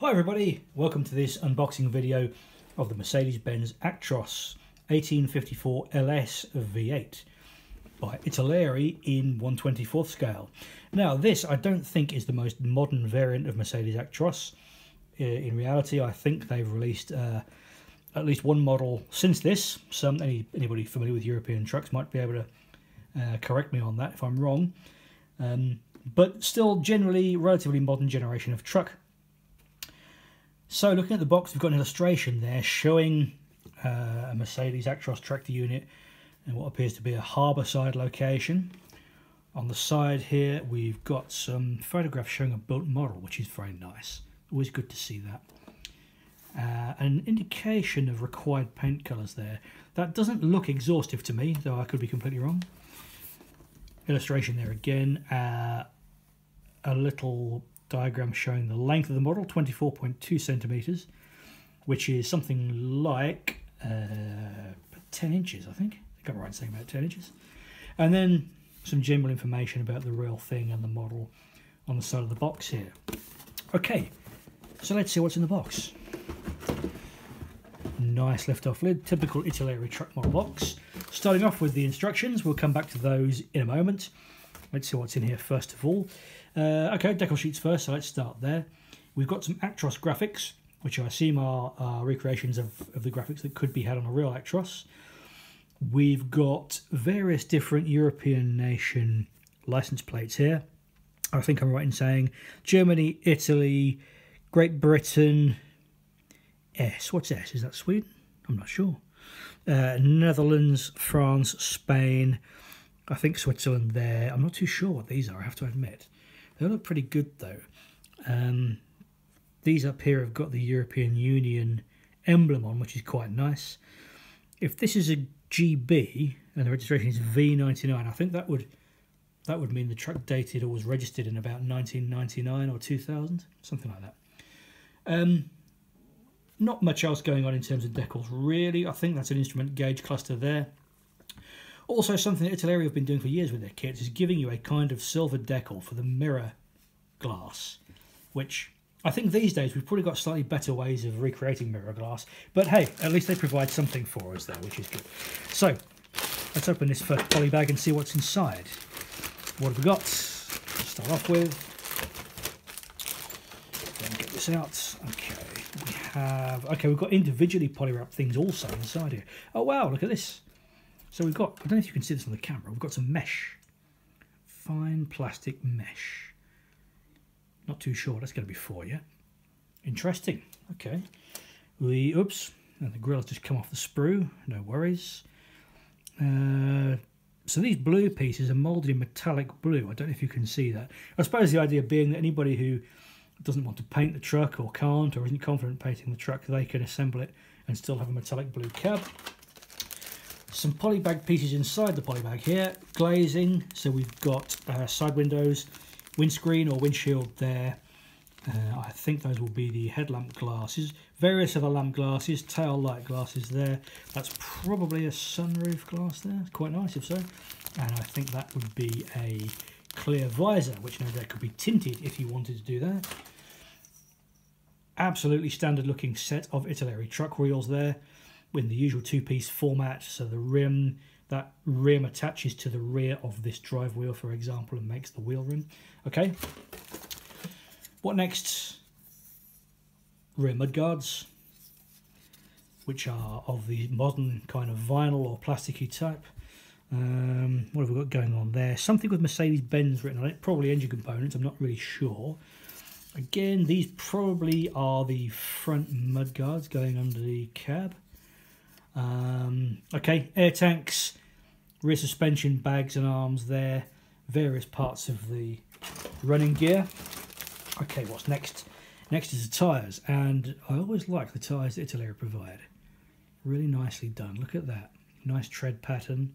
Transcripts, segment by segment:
Hi everybody, welcome to this unboxing video of the Mercedes-Benz Actros 1854 LS V8 by Italeri in 1/24 scale. Now this I don't think is the most modern variant of Mercedes Actros. In reality I think they've released at least one model since this. Anybody familiar with European trucks might be able to correct me on that if I'm wrong. But still generally relatively modern generation of truck. So looking at the box, we've got an illustration there showing a Mercedes Actros tractor unit in what appears to be a harbour-side location. On the side here we've got some photographs showing a built model, which is very nice. Always good to see that. An indication of required paint colours there. That doesn't look exhaustive to me, though I could be completely wrong. Illustration there again. A little diagram showing the length of the model, 24.2 centimetres, which is something like 10 inches, I think. I got it right saying about 10 inches. And then some general information about the real thing and the model on the side of the box here. Okay, so let's see what's in the box. Nice lift-off lid, typical Italeri truck model box. Starting off with the instructions, we'll come back to those in a moment. Let's see what's in here first of all. Okay, decal sheets first, so let's start there. We've got some Actros graphics, which I assume are recreations of the graphics that could be had on a real Actros. We've got various different European nation license plates here. I think I'm right in saying Germany, Italy, Great Britain, S. What's S? Is that Sweden? I'm not sure. Netherlands, France, Spain, I think Switzerland there. I'm not too sure what these are, I have to admit. They look pretty good though. These up here have got the European Union emblem on, which is quite nice. If this is a GB and the registration is V99, I think that would mean the truck dated or was registered in about 1999 or 2000, something like that. Not much else going on in terms of decals really. I think that's an instrument gauge cluster there. Also, something that Italeri have been doing for years with their kits is giving you a kind of silver decal for the mirror glass, which I think these days we've probably got slightly better ways of recreating mirror glass, but hey, at least they provide something for us there, which is good. So, let's open this first poly bag and see what's inside. What have we got? Let's start off with. Then get this out. Okay, we've got individually poly wrapped things also inside here. Oh wow, look at this. So we've got, I don't know if you can see this on the camera, we've got some mesh. Fine plastic mesh. Not too sure what that's going to be for yet. Interesting. Okay. Oops. And the grill has just come off the sprue. No worries. So these blue pieces are moulded in metallic blue. I don't know if you can see that. I suppose the idea being that anybody who doesn't want to paint the truck or can't or isn't confident painting the truck, they can assemble it and still have a metallic blue cab. Some polybag pieces inside the polybag here. Glazing, so we've got side windows, windscreen or windshield there. I think those will be the headlamp glasses. Various other lamp glasses, tail light glasses there. That's probably a sunroof glass there. Quite nice if so. And I think that would be a clear visor, which no doubt could be tinted if you wanted to do that. Absolutely standard looking set of Italeri truck wheels there, with the usual two-piece format. So the rim, that rim attaches to the rear of this drive wheel, for example, and makes the wheel rim. Okay. What next? Rear mudguards, which are of the modern kind of vinyl or plasticky type. What have we got going on there? Something with Mercedes-Benz written on it, probably engine components, I'm not really sure. Again, these probably are the front mudguards going under the cab. Okay, air tanks, rear suspension bags and arms there, various parts of the running gear. Okay, what's next? Next is the tyres, and I always like the tyres that Italeri provide. Really nicely done, look at that. Nice tread pattern,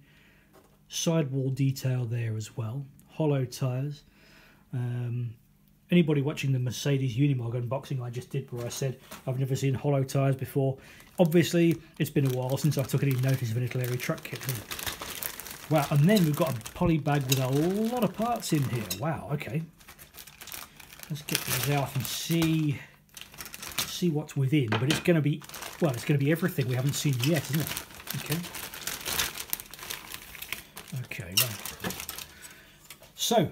sidewall detail there as well, hollow tyres. Anybody watching the Mercedes Unimog unboxing I just did where I said I've never seen hollow tyres before, obviously it's been a while since I took any notice of an Italeri truck kit. Wow, and then we've got a poly bag with a lot of parts in here. Wow, okay. Let's get these out and see see what's within, but it's going to be, well, it's going to be everything we haven't seen yet, isn't it? Okay. Okay, right. So,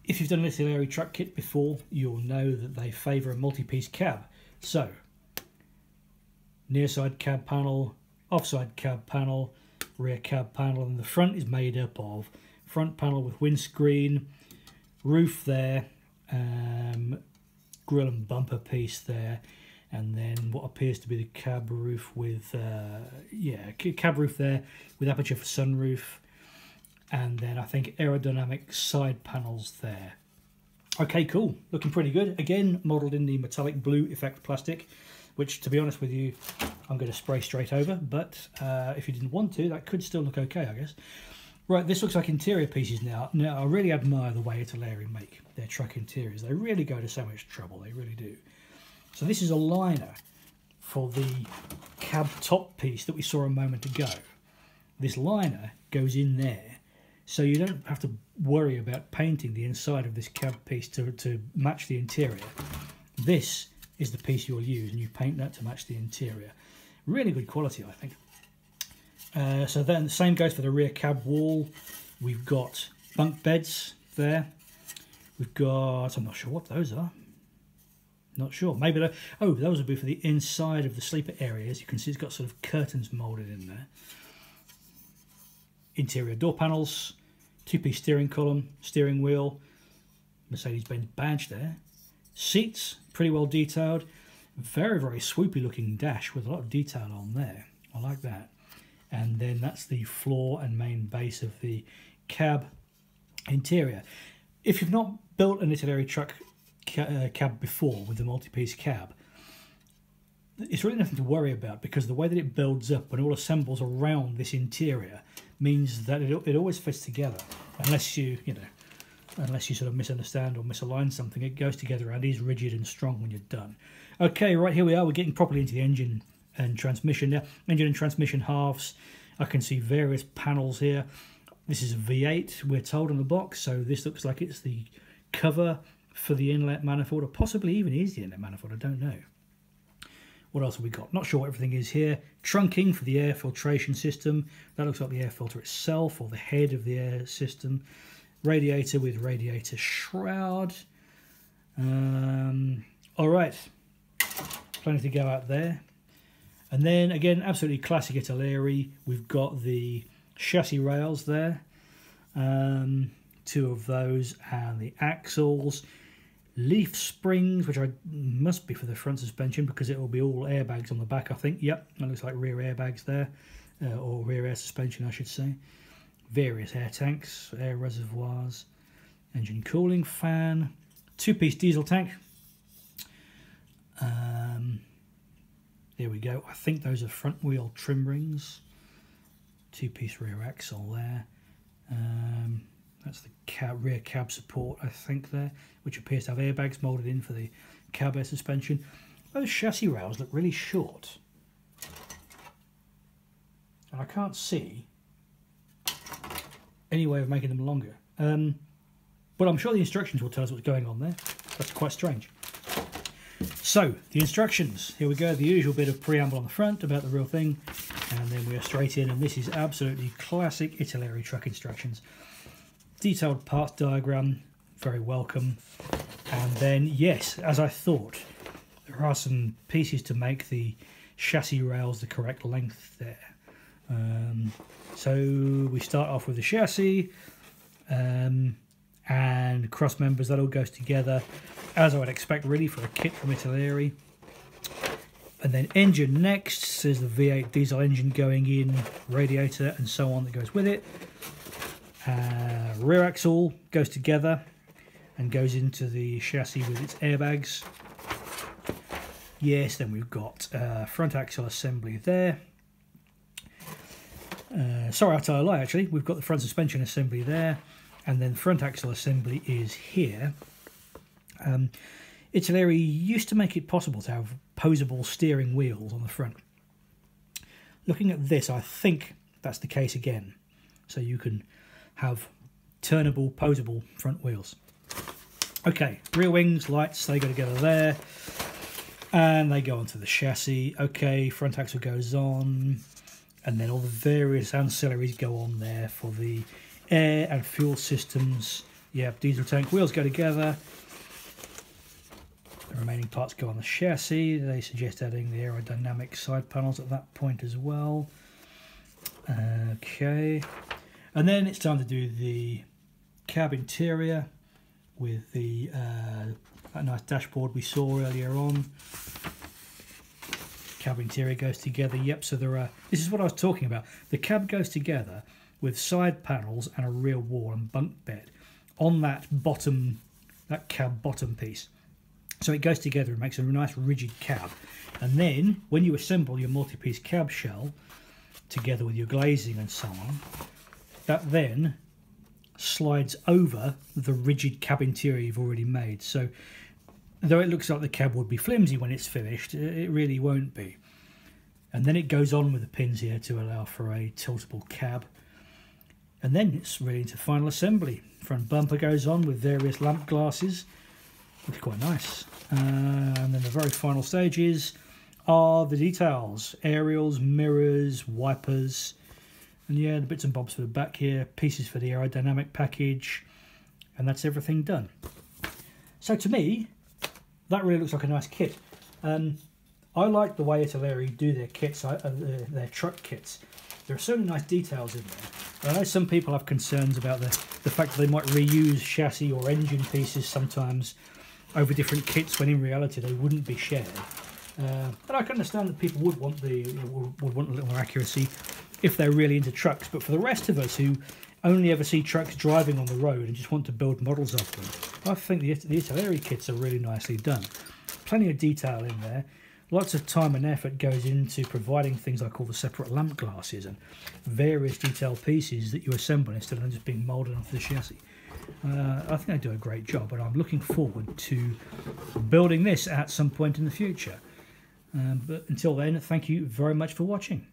if you've done an Italeri truck kit before, you'll know that they favour a multi-piece cab. So, near side cab panel, offside cab panel, rear cab panel, and the front is made up of front panel with windscreen, roof there, grille and bumper piece there, and then what appears to be the cab roof with cab roof there with aperture for sunroof, and then I think aerodynamic side panels there. Okay, cool, looking pretty good. Again, modelled in the metallic blue effect plastic, which, to be honest with you, I'm going to spray straight over, but if you didn't want to, that could still look okay, I guess. Right, this looks like interior pieces now. Now, I really admire the way Italeri make their truck interiors. They really go to so much trouble, they really do. So this is a liner for the cab top piece that we saw a moment ago. This liner goes in there, so you don't have to worry about painting the inside of this cab piece to match the interior. This is the piece you'll use, and you paint that to match the interior. Really good quality, I think. So then the same goes for the rear cab wall. We've got bunk beds there. We've got, I'm not sure what those are. Not sure. Maybe those would be for the inside of the sleeper area. As you can see, it's got sort of curtains moulded in there. Interior door panels, two-piece steering column, steering wheel, Mercedes-Benz badge there. Seats, pretty well detailed. Very, very swoopy looking dash with a lot of detail on there. I like that. And then that's the floor and main base of the cab interior. If you've not built an Italeri truck cab before with the multi-piece cab, it's really nothing to worry about, because the way that it builds up and all assembles around this interior means that it always fits together, unless you sort of misunderstand or misalign something. It goes together and is rigid and strong when you're done. Okay, right, here we are. We're getting properly into the engine and transmission now. Engine and transmission halves. I can see various panels here. This is a V8, we're told on the box, so this looks like it's the cover for the inlet manifold, or possibly even is the inlet manifold, I don't know. What else have we got? Not sure what everything is here. Trunking for the air filtration system. That looks like the air filter itself, or the head of the air system. Radiator with radiator shroud. All right, plenty to go out there. And then again, absolutely classic Italeri. We've got the chassis rails there, two of those, and the axles, leaf springs, which must be for the front suspension, because it will be all airbags on the back, I think. Yep, that looks like rear airbags there, or rear air suspension, I should say. Various air tanks, air reservoirs, engine cooling fan, two-piece diesel tank. There we go. I think those are front wheel trim rings. Two-piece rear axle there. That's the rear cab support, I think, there, which appears to have airbags moulded in for the cab air suspension. Those chassis rails look really short, and I can't see any way of making them longer. But I'm sure the instructions will tell us what's going on there. That's quite strange. So, the instructions. Here we go, the usual bit of preamble on the front about the real thing, and then we are straight in, and this is absolutely classic Italeri truck instructions. Detailed parts diagram, very welcome. And then, yes, as I thought, there are some pieces to make the chassis rails the correct length there. So we start off with the chassis, and cross members. That all goes together, as I would expect really for a kit from Italeri. And then engine next. There's the V8 diesel engine going in, radiator and so on that goes with it. Rear axle goes together and goes into the chassis with its airbags. Yes, then we've got front axle assembly there. Sorry, I tell a lie actually. We've got the front suspension assembly there, and then front axle assembly is here. Italeri used to make it possible to have posable steering wheels on the front. Looking at this, I think that's the case again. So you can have turnable, posable front wheels. Okay, rear wings, lights, they go together there. And they go onto the chassis. Okay, front axle goes on, and then all the various ancillaries go on there for the air and fuel systems. Yep, diesel tank wheels go together. The remaining parts go on the chassis. They suggest adding the aerodynamic side panels at that point as well. Okay, and then it's time to do the cab interior with the that nice dashboard we saw earlier on. Cab interior goes together. Yep, so there are. This is what I was talking about. The cab goes together with side panels and a rear wall and bunk bed on that bottom, that cab bottom piece. So it goes together and makes a nice rigid cab. And then when you assemble your multi-piece cab shell together with your glazing and so on, that then slides over the rigid cab interior you've already made. So though it looks like the cab would be flimsy when it's finished, it really won't be. And then it goes on with the pins here to allow for a tiltable cab. And then it's really into final assembly. Front bumper goes on with various lamp glasses. Looks quite nice. And then the very final stages are the details. Aerials, mirrors, wipers. And yeah, the bits and bobs for the back here. Pieces for the aerodynamic package. And that's everything done. So to me, that really looks like a nice kit. I like the way Italeri do their kits, their truck kits. There are so many nice details in there. I know some people have concerns about the fact that they might reuse chassis or engine pieces sometimes over different kits when in reality they wouldn't be shared. And I can understand that people would want would want a little more accuracy if they're really into trucks. But for the rest of us who only ever see trucks driving on the road and just want to build models of them, I think the Italeri kits are really nicely done. Plenty of detail in there. Lots of time and effort goes into providing things like all the separate lamp glasses and various detailed pieces that you assemble instead of them just being moulded onto the chassis. I think they do a great job, and I'm looking forward to building this at some point in the future. But until then, thank you very much for watching.